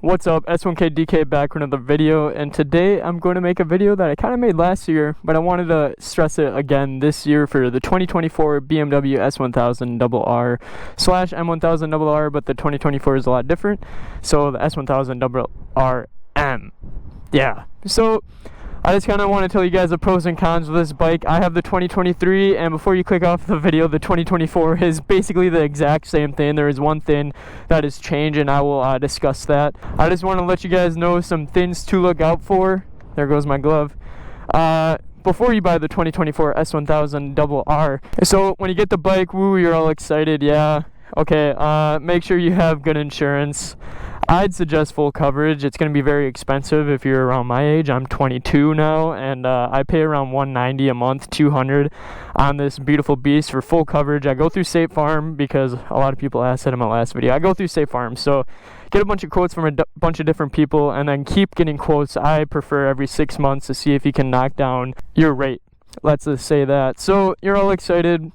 What's up? S1KDK back with another video, and today I'm going to make a video that I kind of made last year, but I wanted to stress it again this year for the 2024 BMW S1000RR slash M1000RR, but the 2024 is a lot different, so the S1000RRM. Yeah, so I just kind of want to tell you guys the pros and cons of this bike. I have the 2023, and before you click off the video, the 2024 is basically the exact same thing. There is one thing that has changed, and I will discuss that. I just want to let you guys know some things to look out for. There goes my glove. Before you buy the 2024 S1000RR. So when you get the bike, woo, you're all excited, yeah. Okay, make sure you have good insurance. I'd suggest full coverage. It's going to be very expensive if you're around my age. I'm 22 now, and I pay around $190 a month, $200 on this beautiful beast for full coverage. I go through State Farm because a lot of people asked that in my last video. I go through State Farm, so get a bunch of quotes from a bunch of different people, and then keep getting quotes. I prefer every 6 months to see if you can knock down your rate. Let's just say that. So you're all excited.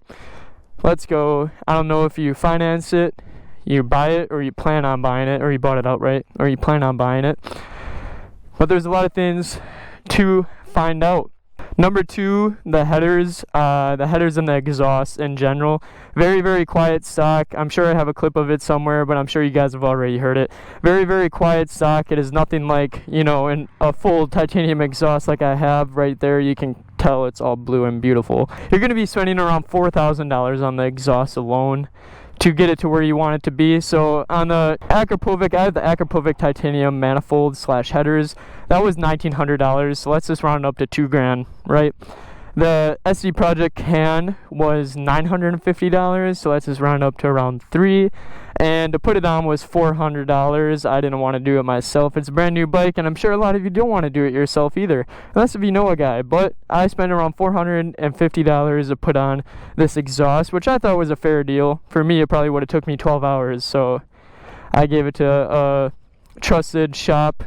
Let's go. I don't know if you finance it, you buy it, or you plan on buying it, or you bought it outright, or you plan on buying it. But there's a lot of things to find out. Number two, the headers and the exhaust in general. Very, very quiet stock. I'm sure I have a clip of it somewhere, but I'm sure you guys have already heard it. Very, very quiet stock. It is nothing like, in a full titanium exhaust like I have right there. You can tell it's all blue and beautiful. You're going to be spending around $4,000 on the exhaust alone to get it to where you want it to be. So on the Akrapovic, I have the Akrapovic titanium manifold slash headers. That was $1,900. So let's just round up to $2,000, right? The SD Project can was $950. So let's just round up to around $3,000. And to put it on was $400. I didn't want to do it myself. It's a brand new bike, and I'm sure a lot of you don't want to do it yourself either, unless if you know a guy. But I spent around $450 to put on this exhaust, which I thought was a fair deal. For me, it probably would have took me 12 hours, so I gave it to a trusted shop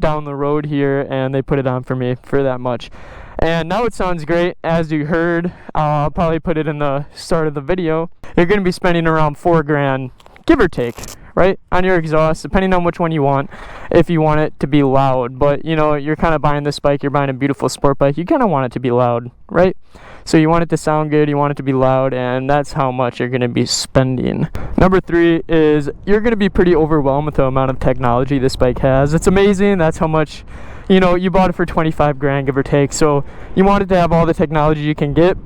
down the road here, and they put it on for me for that much. And now it sounds great. As you heard, I'll probably put it in the start of the video. You're going to be spending around $4,000, give or take, right, on your exhaust, depending on which one you want, if you want it to be loud. But, you're kind of buying this bike, you're buying a beautiful sport bike, you kind of want it to be loud, right? So you want it to sound good, you want it to be loud, and that's how much you're going to be spending. Number three is you're going to be pretty overwhelmed with the amount of technology this bike has. It's amazing. That's how much, you bought it for $25,000, give or take. So you want it to have all the technology you can get.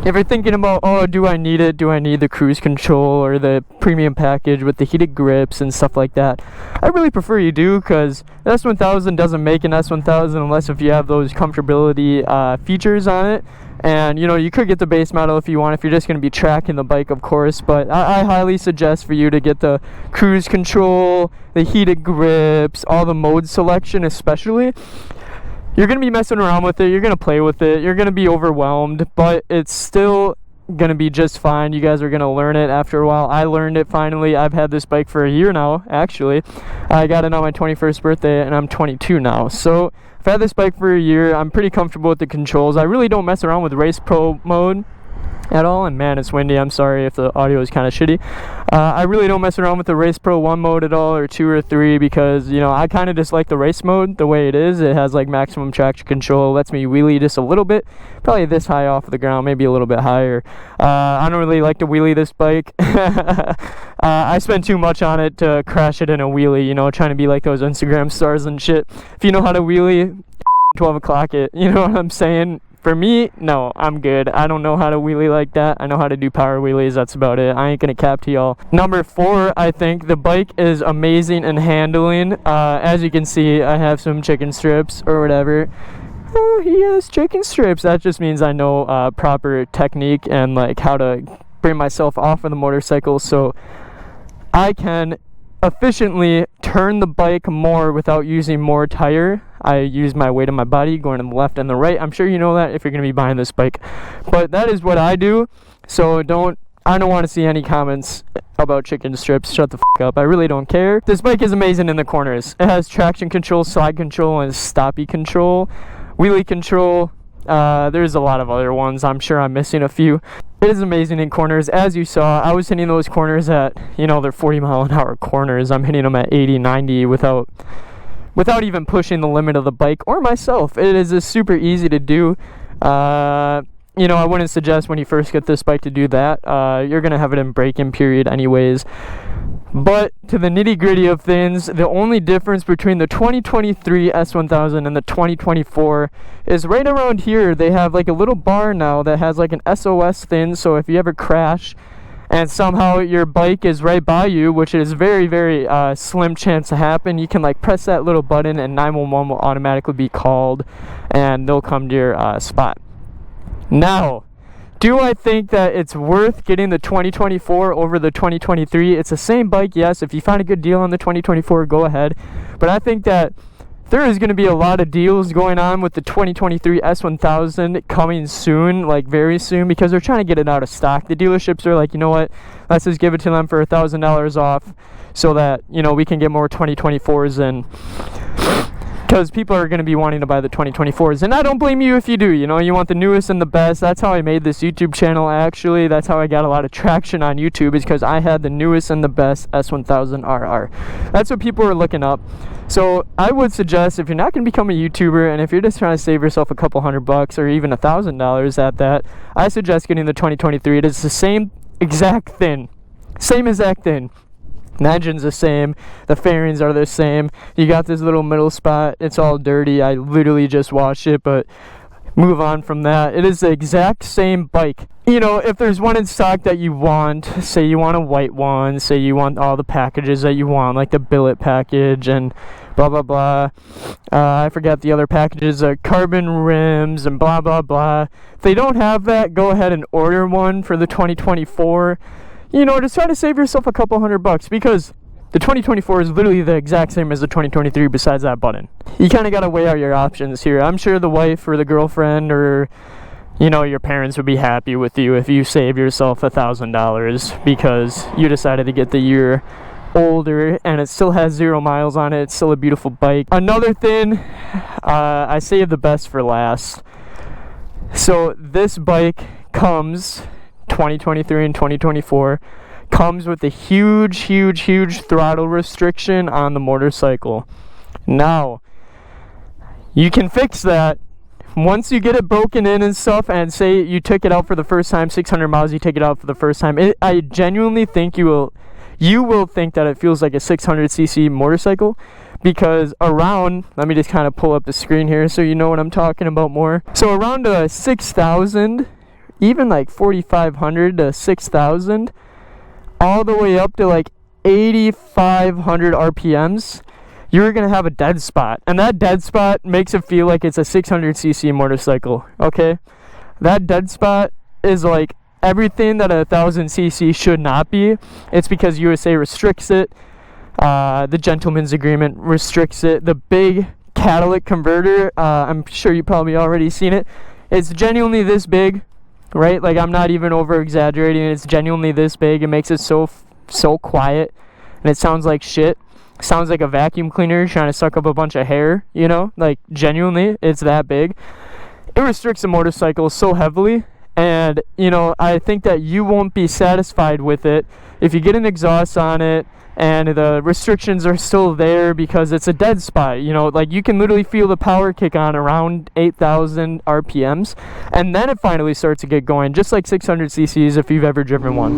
If you're thinking about, do I need it? Do I need the cruise control or the premium package with the heated grips and stuff like that? I really prefer you do, because the S1000 doesn't make an S1000 unless if you have those comfortability features on it. And you could get the base model if you want, if you're just going to be tracking the bike, of course. But I highly suggest for you to get the cruise control, the heated grips, all the mode selection especially. You're going to be messing around with it, you're going to play with it, you're going to be overwhelmed, but it's still going to be just fine. You guys are going to learn it after a while. I learned it finally. I've had this bike for a year now, actually. I got it on my 21st birthday, and I'm 22 now. So I've had this bike for a year. I'm pretty comfortable with the controls. I really don't mess around with Race Pro mode at all, and man, it's windy. I'm sorry if the audio is kind of shitty. I really don't mess around with the Race Pro 1 mode at all, or 2 or 3, because I kind of just like the race mode the way it is. It has like maximum traction control, lets me wheelie just a little bit, probably this high off the ground, maybe a little bit higher. I don't really like to wheelie this bike. I spend too much on it to crash it in a wheelie, trying to be like those Instagram stars and shit. If you know how to wheelie, 12 o'clock it, you know what I'm saying? For me, no, I'm good. I don't know how to wheelie like that. I know how to do power wheelies. That's about it. I ain't gonna cap to y'all. Number 4, I think the bike is amazing in handling. As you can see, I have some chicken strips or whatever. Oh, he has chicken strips. That just means I know proper technique and like how to bring myself off of the motorcycle, so I can efficiently turn the bike more without using more tire. I use my weight of my body going to the left and the right. I'm sure you know that if you're going to be buying this bike, but that is what I do. So I don't want to see any comments about chicken strips. Shut the fuck up. I really don't care. This bike is amazing in the corners. It has traction control, slide control, and stoppy control, wheelie control. There's a lot of other ones. I'm sure I'm missing a few. It is amazing in corners. As you saw, I was hitting those corners at, you know, they're 40-mile-an-hour corners. I'm hitting them at 80, 90 without even pushing the limit of the bike or myself. It is just super easy to do. You know, I wouldn't suggest when you first get this bike to do that. You're going to have it in break-in period anyways. But to the nitty-gritty of things, the only difference between the 2023 S1000 and the 2024 is right around here. They have like a little bar now that has like an SOS thing, so if you ever crash and somehow your bike is right by you, which is very, very slim chance to happen, you can like press that little button and 911 will automatically be called and they'll come to your spot. Now, do I think that it's worth getting the 2024 over the 2023? It's the same bike, yes. If you find a good deal on the 2024, go ahead. But I think that there is going to be a lot of deals going on with the 2023 S1000 coming soon, like very soon, because they're trying to get it out of stock. The dealerships are like, you know what, let's just give it to them for $1,000 off so that, you know, we can get more 2024s in. Because people are going to be wanting to buy the 2024s. And I don't blame you if you do. You know, you want the newest and the best. That's how I made this YouTube channel, actually. That's how I got a lot of traction on YouTube, is because I had the newest and the best S1000RR. That's what people are looking up. So I would suggest, if you're not going to become a YouTuber, and if you're just trying to save yourself a couple $100 or even $1,000 at that, I suggest getting the 2023. It is the same exact thing. Same exact thing. The engine's the same, the fairings are the same. You got this little middle spot, it's all dirty. I literally just washed it, but move on from that. It is the exact same bike. You know, if there's one in stock that you want, say you want a white one, say you want all the packages that you want, like the billet package and blah blah blah. I forgot the other packages, carbon rims and blah blah blah. If they don't have that, go ahead and order one for the 2024. You know, just try to save yourself a couple $100, because the 2024 is literally the exact same as the 2023 besides that button. You kind of got to weigh out your options here. I'm sure the wife or the girlfriend or, you know, your parents would be happy with you if you save yourself $1,000 because you decided to get the year older and it still has 0 miles on it. It's still a beautiful bike. Another thing, I saved the best for last. So this bike comes 2023 and 2024 comes with a huge throttle restriction on the motorcycle. Now, you can fix that once you get it broken in and stuff, and say you took it out for the first time, 600 miles, you take it out for the first time. I genuinely think you will think that it feels like a 600cc motorcycle, because around, let me just kind of pull up the screen here so you know what I'm talking about more. So around 6,000, even like 4,500 to 6,000, all the way up to like 8,500 RPMs, you're gonna have a dead spot, and that dead spot makes it feel like it's a 600cc motorcycle. Okay, that dead spot is like everything that a 1,000cc should not be. It's because USA restricts it. The gentleman's agreement restricts it. The big catalytic converter, I'm sure you probably already seen it. It's genuinely this big. Right, like I'm not even over exaggerating. It's genuinely this big. It makes it so quiet, and it sounds like shit. It sounds like a vacuum cleaner trying to suck up a bunch of hair. You know, like genuinely, it's that big. It restricts the motorcycle so heavily, and you know, I think that you won't be satisfied with it if you get an exhaust on it and the restrictions are still there because it's a dead spot. You know, like you can literally feel the power kick on around 8,000 RPMs, and then it finally starts to get going, just like 600 cc's if you've ever driven one.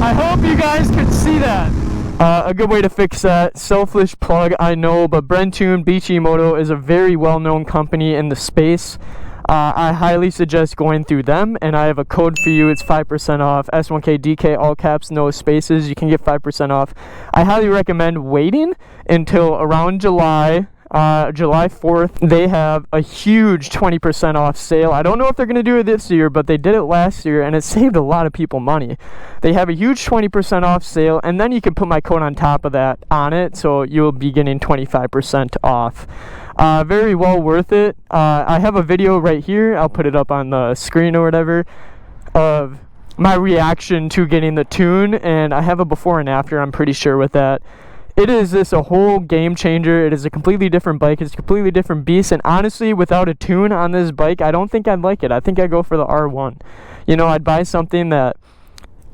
I hope you guys can see that. A good way to fix that, selfish plug, I know, but Brentoon Beachy Moto is a very well-known company in the space. I highly suggest going through them, and I have a code for you. It's 5% off. S1KDK, all caps, no spaces. You can get 5% off. I highly recommend waiting until around July 4th. They have a huge 20% off sale. I don't know if they're going to do it this year, but they did it last year, and it saved a lot of people money. They have a huge 20% off sale, and then you can put my code on top of that on it, so you'll be getting 25% off. Very well worth it. I have a video right here, I'll put it up on the screen or whatever, of my reaction to getting the tune, and I have a before and after, I'm pretty sure, with that. it is just a whole game changer. It is a completely different bike. It's a completely different beast. And honestly, without a tune on this bike, I don't think I'd like it. I think I'd go for the R1. You know, I'd buy something that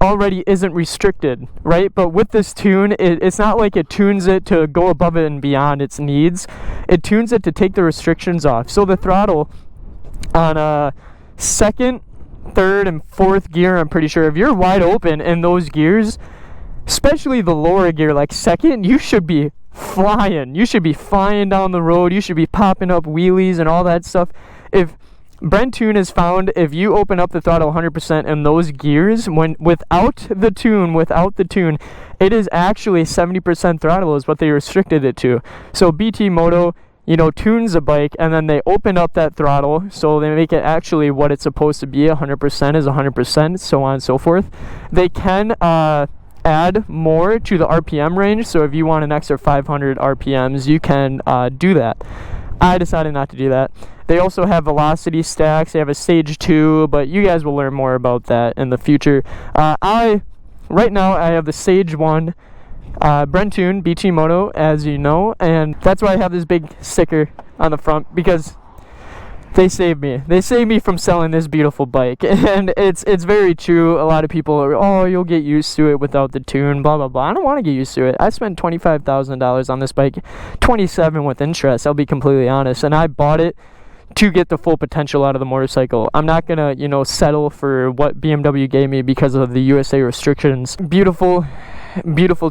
already isn't restricted, right? But with this tune, it's not like it tunes it to go above it and beyond its needs. It tunes it to take the restrictions off. So the throttle on second, third, and fourth gear, I'm pretty sure, if you're wide open in those gears, especially the lower gear, like second, you should be flying. You should be flying down the road. You should be popping up wheelies and all that stuff. If Brent Tune has found, if you open up the throttle 100% in those gears, when without the tune, it is actually 70% throttle is what they restricted it to. So BT Moto, you know, tunes a bike, and then they open up that throttle, so they make it actually what it's supposed to be. 100% is 100%, so on and so forth. They can add more to the RPM range, so if you want an extra 500 RPMs, you can do that. I decided not to do that. They also have velocity stacks. They have a stage 2, but you guys will learn more about that in the future. Right now I have the stage 1 Brent Tune BT Moto, as you know, and that's why I have this big sticker on the front, because they saved me. They saved me from selling this beautiful bike, and it's very true. A lot of people are, oh, you'll get used to it without the tune, blah, blah, blah. I don't want to get used to it. I spent $25,000 on this bike, 27 with interest, I'll be completely honest, and I bought it to get the full potential out of the motorcycle. I'm not gonna, you know, settle for what BMW gave me because of the USA restrictions. Beautiful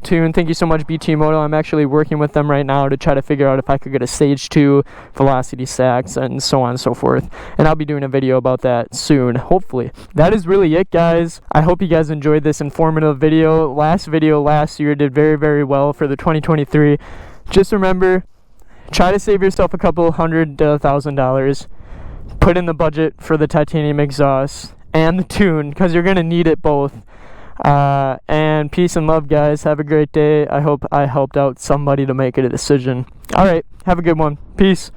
tune. Thank you so much, BT Moto. I'm actually working with them right now to try to figure out if I could get a stage 2 velocity stacks and so on and so forth, and I'll be doing a video about that soon, hopefully. That is really it, guys. I hope you guys enjoyed this informative video. Last year did very, very well for the 2023. Just remember, try to save yourself a couple $100 to $1,000. Put in the budget for the titanium exhaust and the tune, because you're gonna need it both. And peace and love, guys. Have a great day. I hope I helped out somebody to make a decision. All right, have a good one. Peace.